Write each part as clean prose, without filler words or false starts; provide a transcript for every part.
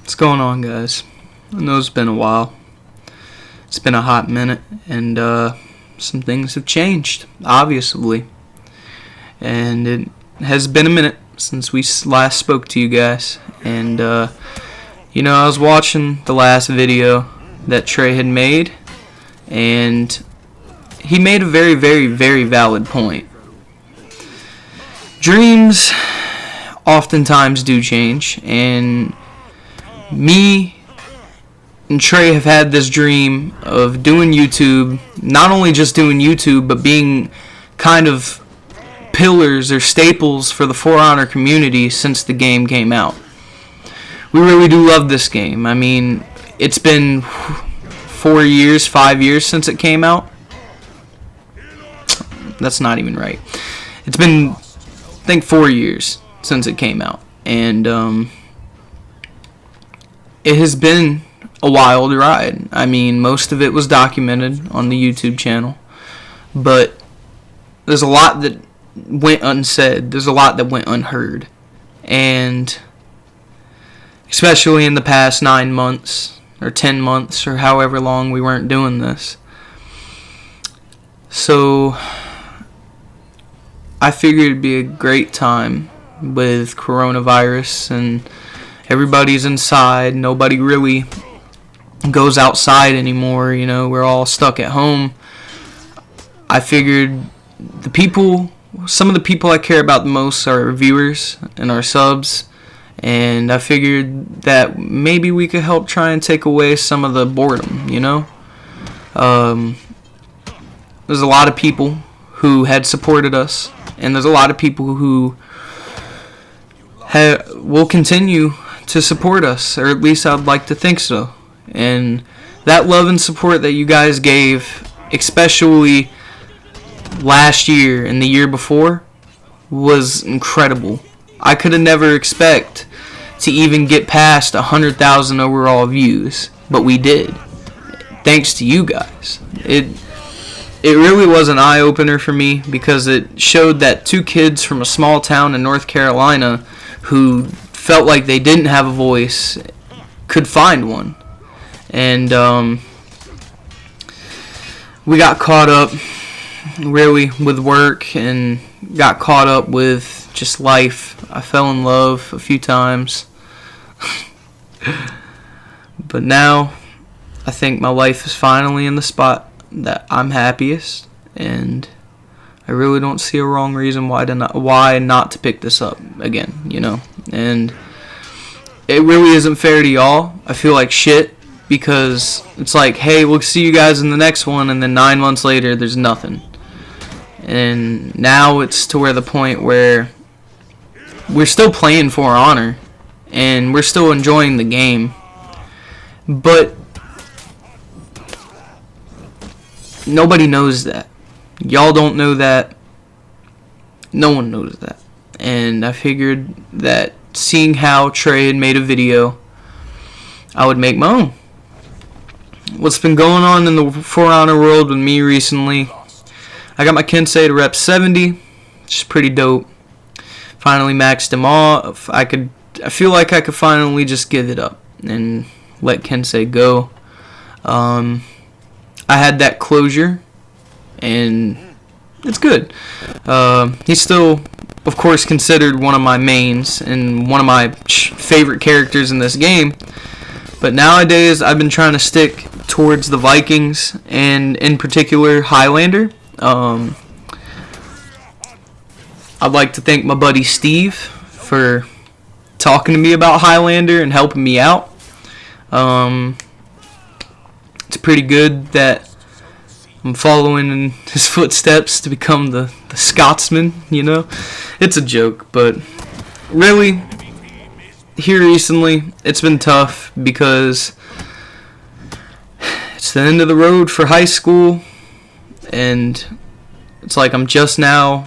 What's going on, guys? I know it's been a while. It's been a hot minute, and some things have changed, obviously. And it has been a minute since we last spoke to you guys. And, I was watching the last video that Trey had made, and he made a very, very, very valid point. Dreams oftentimes do change, and me and Trey have had this dream of doing YouTube, not only just doing YouTube, but being kind of pillars or staples for the For Honor community since the game came out. We really do love this game. I mean, it's been 5 years since it came out. That's not even right. It's been, I think, 4 years since it came out. And, it has been a wild ride. I mean, most of it was documented on the YouTube channel, but there's a lot that went unsaid. There's a lot that went unheard. And especially in the past 9 months or 10 months or however long we weren't doing this. So I figured it'd be a great time with coronavirus and everybody's inside. Nobody really goes outside anymore. We're all stuck at home. I figured some of the people I care about the most are our viewers and our subs. And I figured that maybe we could help try and take away some of the boredom, There's a lot of people who had supported us. And there's a lot of people who will continue to support us, or at least I'd like to think so. And that love and support that you guys gave, especially last year and the year before, was incredible. I could have never expected to even get past 100,000 overall views, but we did, thanks to you guys. It really was an eye-opener for me, because it showed that two kids from a small town in North Carolina who felt like they didn't have a voice could find one. And we got caught up really with work and got caught up with just life. I fell in love a few times. But now I think my life is finally in the spot that I'm happiest, and I really don't see a wrong reason why not to pick this up again, And it really isn't fair to y'all. I feel like shit, because it's like, hey, we'll see you guys in the next one, and then 9 months later, there's nothing. And now it's to where the point where we're still playing For Honor, and we're still enjoying the game, but nobody knows that. Y'all don't know that. No one knows that. And I figured that seeing how Trey had made a video, I would make my own. What's been going on in the For Honor world with me recently, I got my Kensei to rep 70, which is pretty dope. Finally maxed him off. I feel like I could finally just give it up and let Kensei go. I had that closure, and it's good. He's still, of course, considered one of my mains and one of my favorite characters in this game. But nowadays, I've been trying to stick towards the Vikings, and in particular, Highlander. I'd like to thank my buddy Steve for talking to me about Highlander and helping me out. It's pretty good that I'm following in his footsteps to become the Scotsman, It's a joke, but really, here recently, it's been tough because it's the end of the road for high school, and it's like I'm just now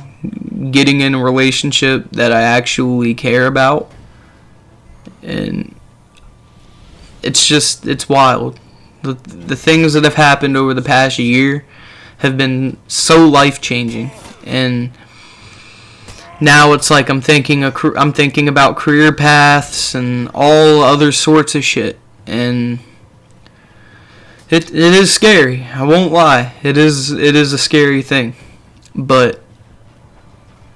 getting in a relationship that I actually care about, and it's wild. The things that have happened over the past year have been so life-changing, and now it's like I'm thinking about career paths and all other sorts of shit, and it is scary. I won't lie. It is a scary thing, but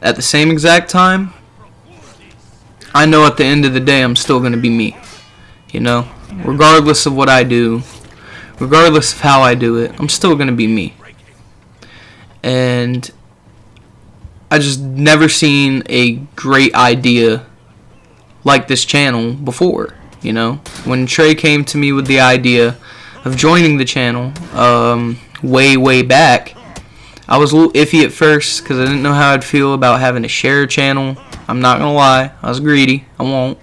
at the same exact time, I know at the end of the day I'm still gonna be me. You know, regardless of what I do, regardless of how I do it, I'm still gonna be me. And I just never seen a great idea like this channel before. You know, when Trey came to me with the idea of joining the channel way back, I was a little iffy at first because I didn't know how I'd feel about having to share a channel. I'm not gonna lie, I was greedy. I won't.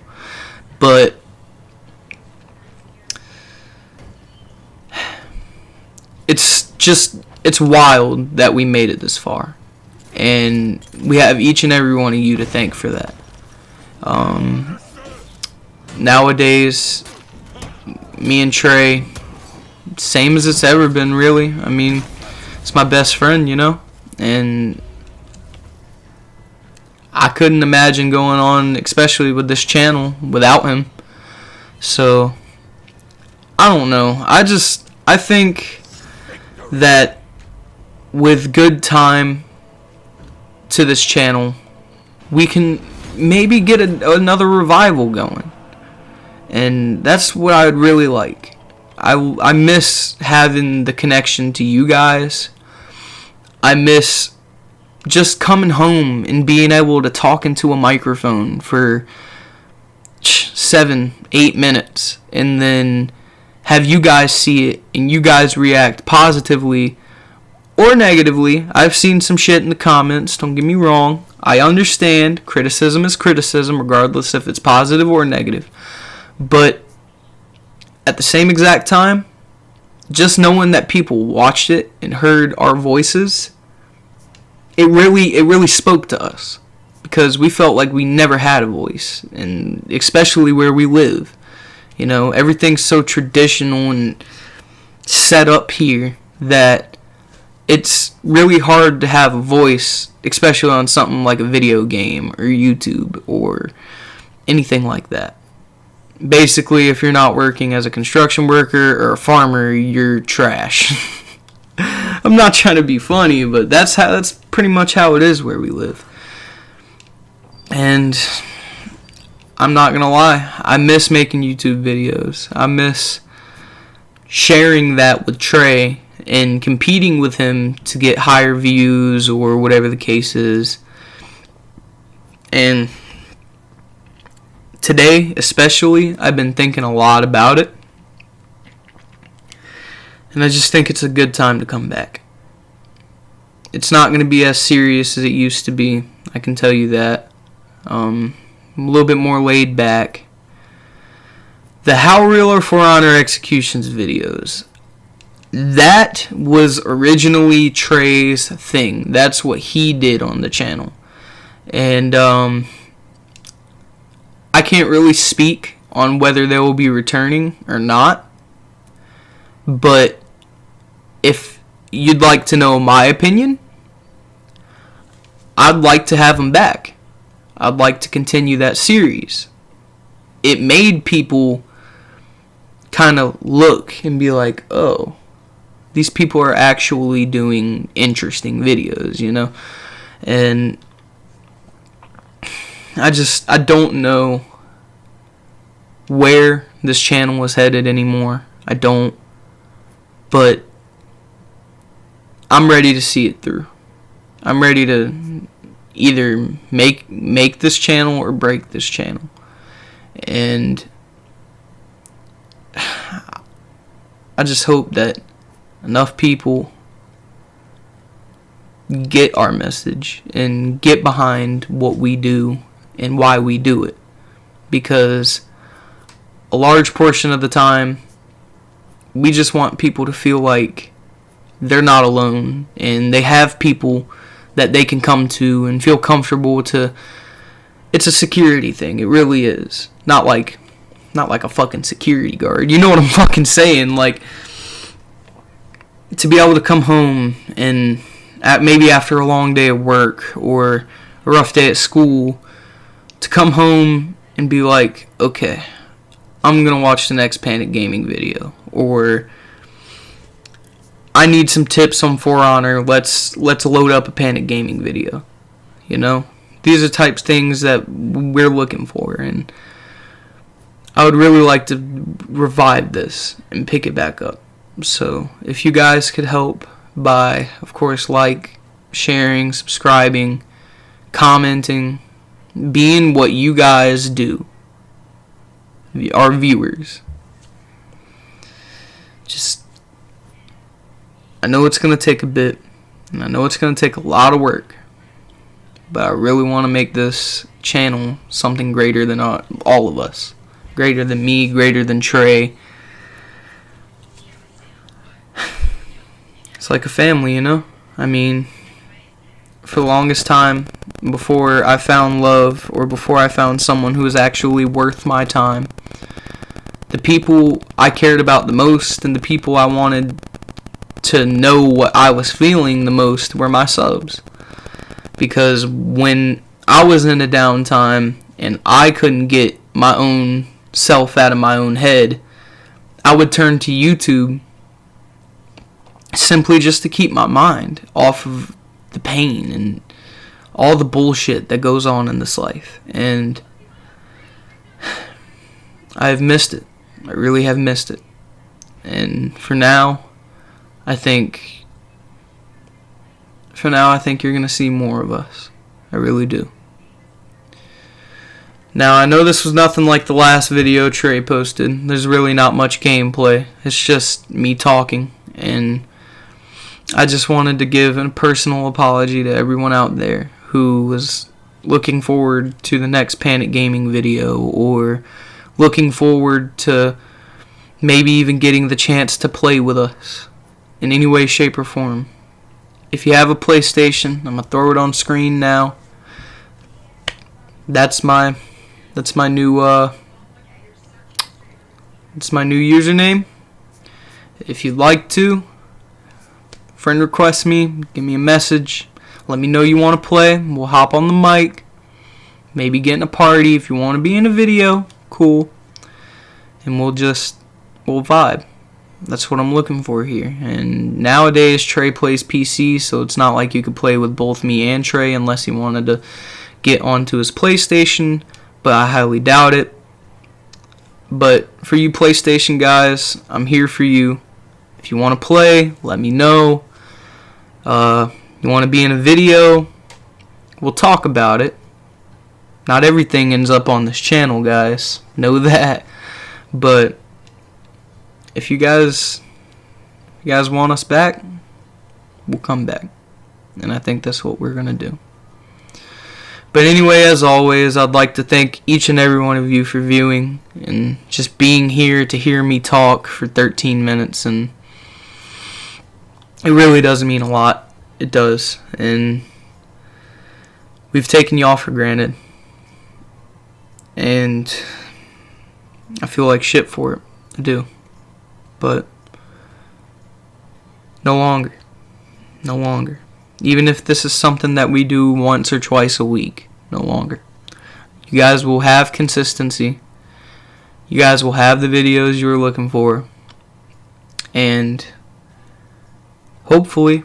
But it's wild that we made it this far, and we have each and every one of you to thank for that. Nowadays, me and Trey, same as it's ever been, really. I mean, it's my best friend, you know, and I couldn't imagine going on, especially with this channel, without him. So I don't know. I think that with good time to this channel, we can maybe get another revival going. And that's what I would really like. I miss having the connection to you guys. I miss just coming home and being able to talk into a microphone for 7-8 minutes and then have you guys see it and you guys react positively or negatively. I've seen some shit in the comments, don't get me wrong. I understand criticism is criticism regardless if it's positive or negative. But at the same exact time, just knowing that people watched it and heard our voices, it really spoke to us, because we felt like we never had a voice, and especially where we live. You know, everything's so traditional and set up here that it's really hard to have a voice, especially on something like a video game or YouTube or anything like that. Basically, if you're not working as a construction worker or a farmer, you're trash. I'm not trying to be funny, but that's pretty much how it is where we live. And I'm not gonna lie, I miss making YouTube videos. I miss sharing that with Trey and competing with him to get higher views or whatever the case is. And today, especially, I've been thinking a lot about it. And I just think it's a good time to come back. It's not going to be as serious as it used to be, I can tell you that. A little bit more laid back. The How Real or For Honor Executions videos, that was originally Trey's thing. That's what he did on the channel. And I can't really speak on whether they will be returning or not. But if you'd like to know my opinion, I'd like to have them back. I'd like to continue that series. It made people kind of look and be like, oh, these people are actually doing interesting videos, you know? And I don't know where this channel is headed anymore. I don't. But I'm ready to see it through. I'm ready to either make this channel or break this channel. And I just hope that enough people get our message and get behind what we do and why we do it. Because a large portion of the time, we just want people to feel like they're not alone and they have people that they can come to and feel comfortable to. It's a security thing. It really is. Not like a fucking security guard. You know what I'm fucking saying? Like, to be able to come home and maybe after a long day of work or a rough day at school, to come home and be like, okay, I'm going to watch the next Panic Gaming video, or I need some tips on For Honor, let's load up a Panic Gaming video. You know, these are types of things that we're looking for, and I would really like to revive this and pick it back up. So if you guys could help by, of course, sharing, subscribing, commenting, being what you guys do, our viewers. Just, I know it's going to take a bit, and I know it's going to take a lot of work, but I really want to make this channel something greater than all of us. Greater than me, greater than Trey. It's like a family, you know? I mean, for the longest time, before I found love, or before I found someone who was actually worth my time, the people I cared about the most and the people I wanted to know what I was feeling the most were my subs. Because when I was in a downtime and I couldn't get my own self out of my own head, I would turn to YouTube simply just to keep my mind off of the pain and all the bullshit that goes on in this life. And I've missed it. I really have missed it. And for now, I think you're going to see more of us. I really do. Now, I know this was nothing like the last video Trey posted. There's really not much gameplay. It's just me talking. And I just wanted to give a personal apology to everyone out there who was looking forward to the next Panic Gaming video, or looking forward to maybe even getting the chance to play with us in any way, shape, or form. If you have a PlayStation, I'm going to throw it on screen now. That's my new username. If you'd like to, friend request me, give me a message, let me know you want to play. We'll hop on the mic, maybe get in a party. If you want to be in a video, cool, and we'll vibe. That's what I'm looking for here. And nowadays Trey plays PC, so it's not like you could play with both me and Trey unless he wanted to get onto his PlayStation, but I highly doubt it. But for you PlayStation guys, I'm here for you. If you want to play, let me know. You want to be in a video, we'll talk about it. Not everything ends up on this channel, guys. Know that. But if you guys want us back, we'll come back. And I think that's what we're going to do. But anyway, as always, I'd like to thank each and every one of you for viewing and just being here to hear me talk for 13 minutes. And it really does mean a lot. It does. And we've taken y'all for granted. And I feel like shit for it. I do. But no longer. No longer. Even if this is something that we do once or twice a week, no longer. You guys will have consistency. You guys will have the videos you were looking for. And hopefully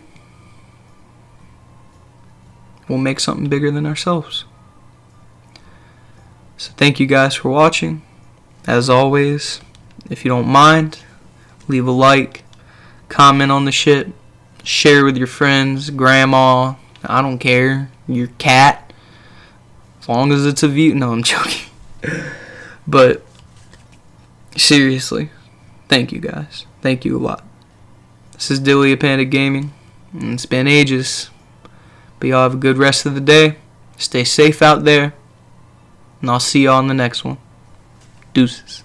we'll make something bigger than ourselves. So thank you guys for watching. As always, if you don't mind, leave a like, comment on the shit, share with your friends, grandma, I don't care, your cat, as long as it's a view. No, I'm joking. But seriously, thank you guys. Thank you a lot. This is Dilly of Panic Gaming, and it's been ages. But y'all have a good rest of the day. Stay safe out there, and I'll see y'all on the next one. Deuces.